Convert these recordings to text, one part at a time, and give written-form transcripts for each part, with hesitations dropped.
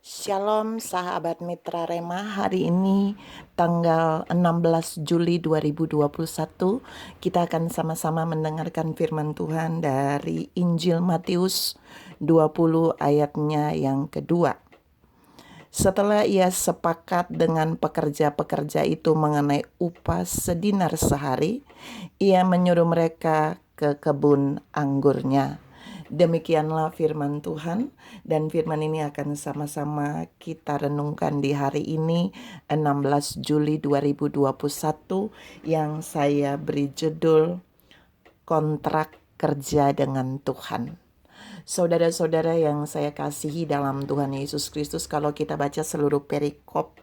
Shalom sahabat Mitra Rema, hari ini tanggal 16 Juli 2021 kita akan sama-sama mendengarkan firman Tuhan dari Injil Matius 20 ayatnya yang kedua. Setelah ia sepakat dengan pekerja-pekerja itu mengenai upah sedinar sehari, ia menyuruh mereka ke kebun anggurnya. Demikianlah firman Tuhan, dan firman ini akan sama-sama kita renungkan di hari ini 16 Juli 2021 yang saya beri judul Kontrak Kerja dengan Tuhan. Saudara-saudara yang saya kasihi dalam Tuhan Yesus Kristus, kalau kita baca seluruh perikop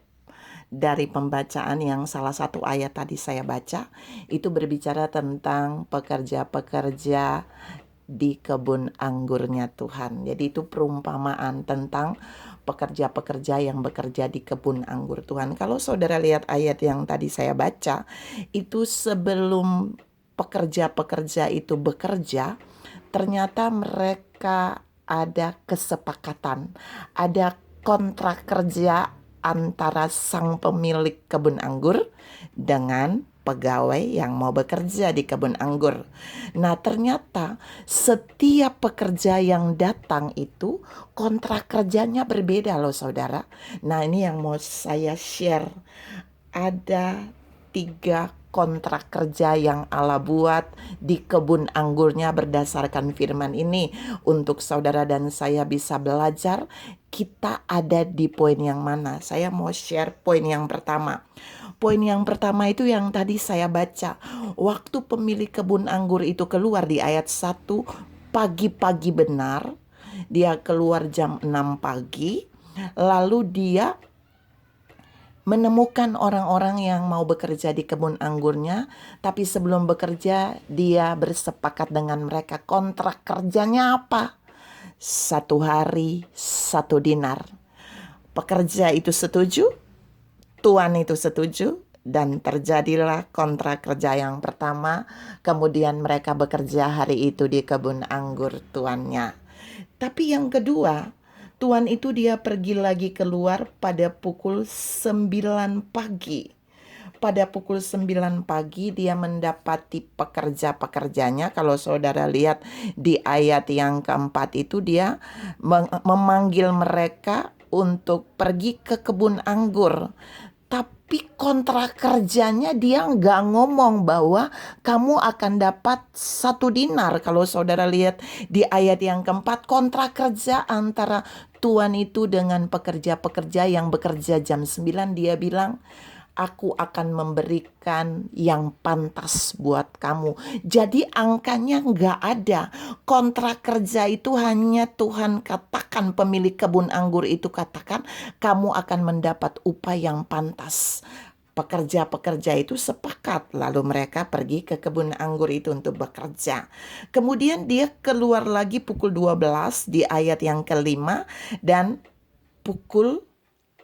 dari pembacaan yang salah satu ayat tadi saya baca, itu berbicara tentang pekerja-pekerja di kebun anggurnya Tuhan. Jadi itu perumpamaan tentang pekerja-pekerja yang bekerja di kebun anggur Tuhan. Kalau saudara lihat ayat yang tadi saya baca, itu sebelum pekerja-pekerja itu bekerja, ternyata mereka ada kesepakatan, ada kontrak kerja antara sang pemilik kebun anggur dengan pegawai yang mau bekerja di kebun anggur. Nah, ternyata setiap pekerja yang datang itu kontrak kerjanya berbeda loh saudara. Nah, ini yang mau saya share. Ada 3 kontrak kerja yang Allah buat di kebun anggurnya berdasarkan firman ini. Untuk saudara dan saya bisa belajar, kita ada di poin yang mana. Saya mau share poin yang pertama. Poin yang pertama itu yang tadi saya baca. Waktu pemilik kebun anggur itu keluar di ayat 1, pagi-pagi benar. Dia keluar jam 6 pagi. Lalu dia menemukan orang-orang yang mau bekerja di kebun anggurnya, tapi sebelum bekerja dia bersepakat dengan mereka. Kontrak kerjanya apa? 1 hari 1 dinar. Pekerja itu setuju, tuan itu setuju, dan terjadilah kontrak kerja yang pertama. Kemudian mereka bekerja hari itu di kebun anggur tuannya. Tapi yang kedua, tuan itu dia pergi lagi keluar pada pukul 9 pagi. Pada pukul 9 pagi dia mendapati pekerja-pekerjanya. Kalau saudara lihat di ayat yang keempat itu, dia memanggil mereka untuk pergi ke kebun anggur. Tapi kontrak kerjanya dia nggak ngomong bahwa kamu akan dapat 1 dinar. Kalau saudara lihat di ayat yang keempat, kontrak kerja antara tuan itu dengan pekerja-pekerja yang bekerja jam 9, dia bilang, aku akan memberikan yang pantas buat kamu. Jadi angkanya nggak ada. Kontrak kerja itu hanya Tuhan katakan, pemilik kebun anggur itu katakan, kamu akan mendapat upah yang pantas. Pekerja-pekerja itu sepakat, lalu mereka pergi ke kebun anggur itu untuk bekerja. Kemudian dia keluar lagi pukul 12 di ayat yang kelima, dan pukul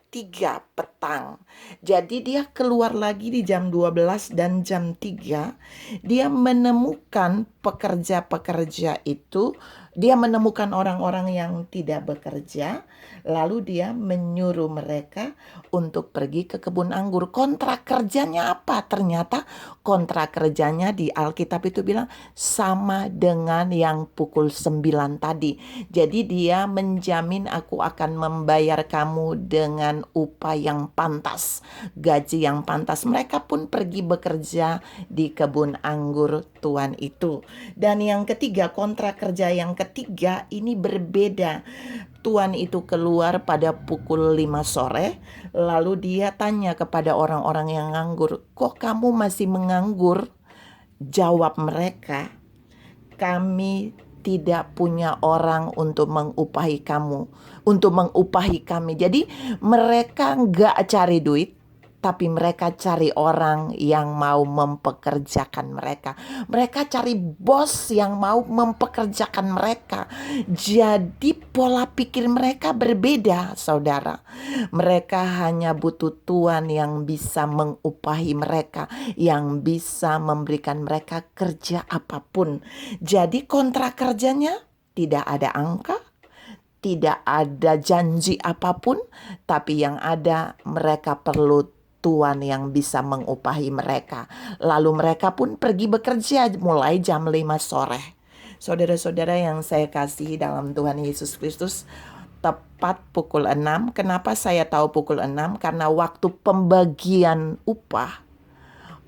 3 petang. Jadi dia keluar lagi di jam 12 dan jam 3. Dia menemukan pekerja-pekerja itu. Dia menemukan orang-orang yang tidak bekerja. Lalu dia menyuruh mereka untuk pergi ke kebun anggur. Kontrak kerjanya apa? Ternyata kontrak kerjanya di Alkitab itu bilang sama dengan yang pukul 9 tadi. Jadi dia menjamin, aku akan membayar kamu dengan upah yang pantas, gaji yang pantas. Mereka pun pergi bekerja di kebun anggur tuan itu. Dan yang ketiga, kontrak kerja yang ketiga ini berbeda. Tuan itu keluar pada pukul 5 sore, lalu dia tanya kepada orang-orang yang nganggur, kok kamu masih menganggur? Jawab mereka, kami tidak punya orang untuk mengupahi kamu, untuk mengupahi kami. Jadi mereka nggak cari duit, tapi mereka cari orang yang mau mempekerjakan mereka. Mereka cari bos yang mau mempekerjakan mereka. Jadi pola pikir mereka berbeda, saudara. Mereka hanya butuh tuan yang bisa mengupahi mereka, yang bisa memberikan mereka kerja apapun. Jadi kontrak kerjanya tidak ada angka, tidak ada janji apapun, tapi yang ada mereka perlu Tuhan yang bisa mengupahi mereka. Lalu mereka pun pergi bekerja mulai jam 5 sore. Saudara-saudara yang saya kasihi dalam Tuhan Yesus Kristus, tepat pukul 6. Kenapa saya tahu pukul 6? Karena waktu pembagian upah,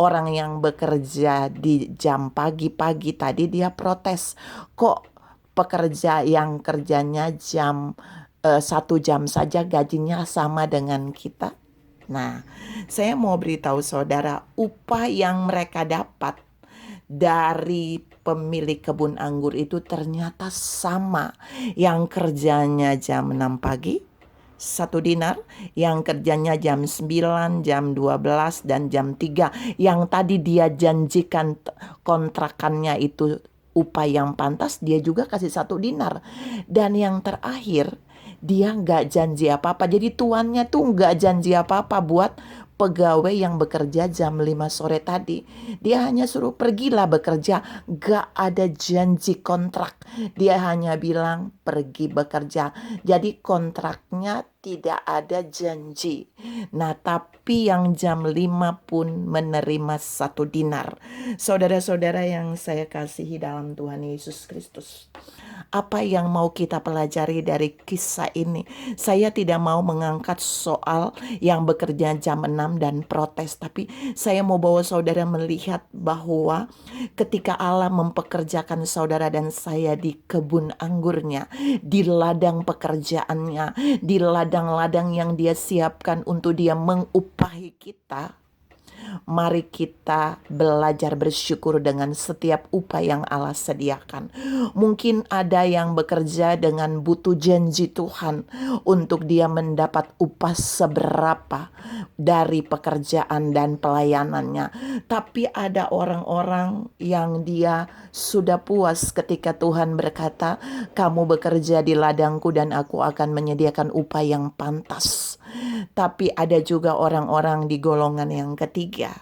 orang yang bekerja di jam pagi-pagi tadi dia protes. Kok pekerja yang kerjanya 1 jam saja gajinya sama dengan kita? Nah, saya mau beritahu saudara, upah yang mereka dapat dari pemilik kebun anggur itu ternyata sama. Yang kerjanya jam 6 pagi, 1 dinar. Yang kerjanya jam 9, jam 12, dan jam 3. Yang tadi dia janjikan kontrakannya itu upah yang pantas, dia juga kasih 1 dinar. Dan yang terakhir, dia nggak janji apa-apa. Jadi tuannya tuh nggak janji apa-apa buat pegawai yang bekerja jam 5 sore tadi. Dia hanya suruh pergilah bekerja, gak ada janji kontrak. Dia hanya bilang pergi bekerja. Jadi kontraknya tidak ada janji. Nah, tapi yang jam 5 pun menerima 1 dinar. Saudara-saudara yang saya kasihi dalam Tuhan Yesus Kristus, apa yang mau kita pelajari dari kisah ini? Saya tidak mau mengangkat soal yang bekerja jam 6 dan protes, tapi saya mau bawa saudara melihat bahwa ketika Allah mempekerjakan saudara dan saya di kebun anggurnya, di ladang pekerjaannya, di ladang-ladang yang dia siapkan untuk dia mengupahi kita, mari kita belajar bersyukur dengan setiap upah yang Allah sediakan. Mungkin ada yang bekerja dengan butuh janji Tuhan untuk dia mendapat upah seberapa dari pekerjaan dan pelayanannya. Tapi ada orang-orang yang dia sudah puas ketika Tuhan berkata, kamu bekerja di ladangku dan aku akan menyediakan upah yang pantas. Tapi ada juga orang-orang di golongan yang ketiga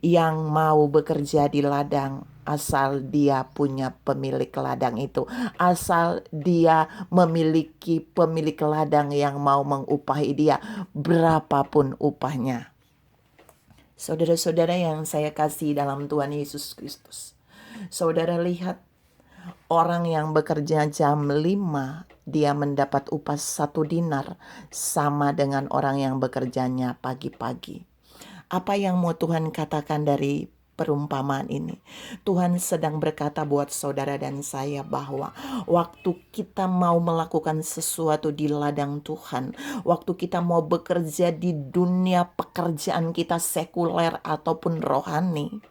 yang mau bekerja di ladang asal dia punya pemilik ladang itu, asal dia memiliki pemilik ladang yang mau mengupahi dia berapapun upahnya. Saudara-saudara yang saya kasih dalam Tuhan Yesus Kristus, saudara lihat orang yang bekerja jam 5, dia mendapat upah 1 dinar, sama dengan orang yang bekerjanya pagi-pagi. Apa yang mau Tuhan katakan dari perumpamaan ini? Tuhan sedang berkata buat saudara dan saya bahwa waktu kita mau melakukan sesuatu di ladang Tuhan, waktu kita mau bekerja di dunia pekerjaan kita sekuler ataupun rohani,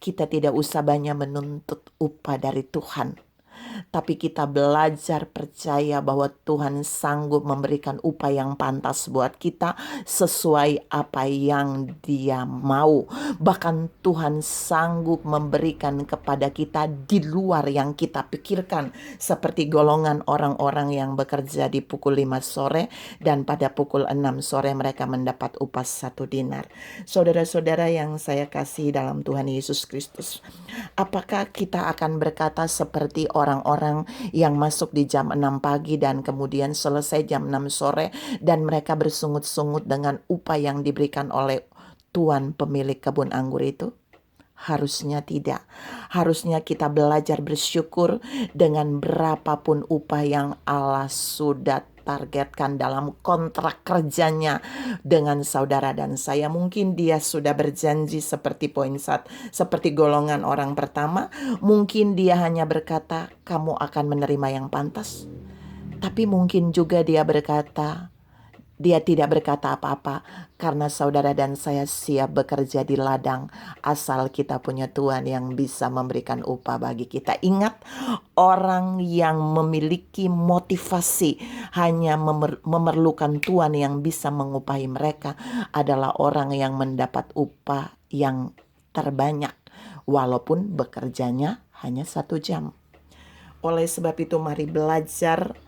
kita tidak usah banyak menuntut upah dari Tuhan. Tapi kita belajar percaya bahwa Tuhan sanggup memberikan upah yang pantas buat kita sesuai apa yang Dia mau. Bahkan Tuhan sanggup memberikan kepada kita di luar yang kita pikirkan. Seperti golongan orang-orang yang bekerja di pukul 5 sore dan pada pukul 6 sore mereka mendapat upah 1 dinar. Saudara-saudara yang saya kasih dalam Tuhan Yesus Kristus, apakah kita akan berkata seperti orang-orang yang masuk di jam 6 pagi dan kemudian selesai jam 6 sore dan mereka bersungut-sungut dengan upah yang diberikan oleh tuan pemilik kebun anggur itu? Harusnya tidak. Harusnya kita belajar bersyukur dengan berapapun upah yang Allah sudah targetkan dalam kontrak kerjanya dengan saudara dan saya. Mungkin dia sudah berjanji seperti seperti golongan orang pertama. Mungkin dia hanya berkata, kamu akan menerima yang pantas. Tapi mungkin juga dia tidak berkata apa-apa karena saudara dan saya siap bekerja di ladang asal kita punya Tuhan yang bisa memberikan upah bagi kita. Ingat, orang yang memiliki motivasi hanya memerlukan Tuhan yang bisa mengupahi mereka adalah orang yang mendapat upah yang terbanyak walaupun bekerjanya hanya 1 jam. Oleh sebab itu mari belajar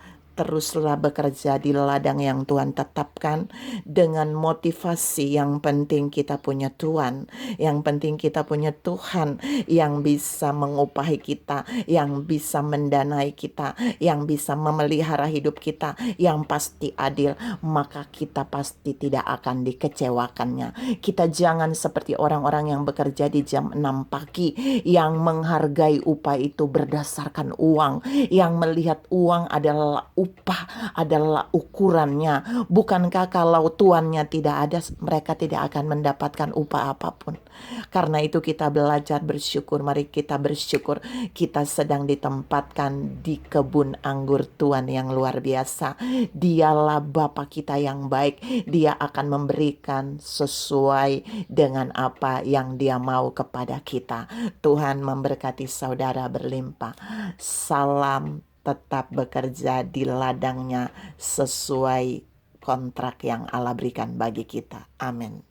teruslah bekerja di ladang yang Tuhan tetapkan dengan motivasi. Yang penting kita punya Tuhan, yang penting kita punya Tuhan yang bisa mengupahi kita, yang bisa mendanai kita, yang bisa memelihara hidup kita, yang pasti adil, maka kita pasti tidak akan dikecewakannya. Kita jangan seperti orang-orang yang bekerja di jam 6 pagi, yang menghargai upah itu berdasarkan uang, yang melihat uang adalah upah, adalah ukurannya. Bukankah kalau tuannya tidak ada, mereka tidak akan mendapatkan upah apapun? Karena itu kita belajar bersyukur. Mari kita bersyukur kita sedang ditempatkan di kebun anggur Tuhan yang luar biasa. Dialah Bapa kita yang baik. Dia akan memberikan sesuai dengan apa yang Dia mau kepada kita. Tuhan memberkati saudara berlimpah. Salam, tetap bekerja di ladangnya sesuai kontrak yang Allah berikan bagi kita. Amin.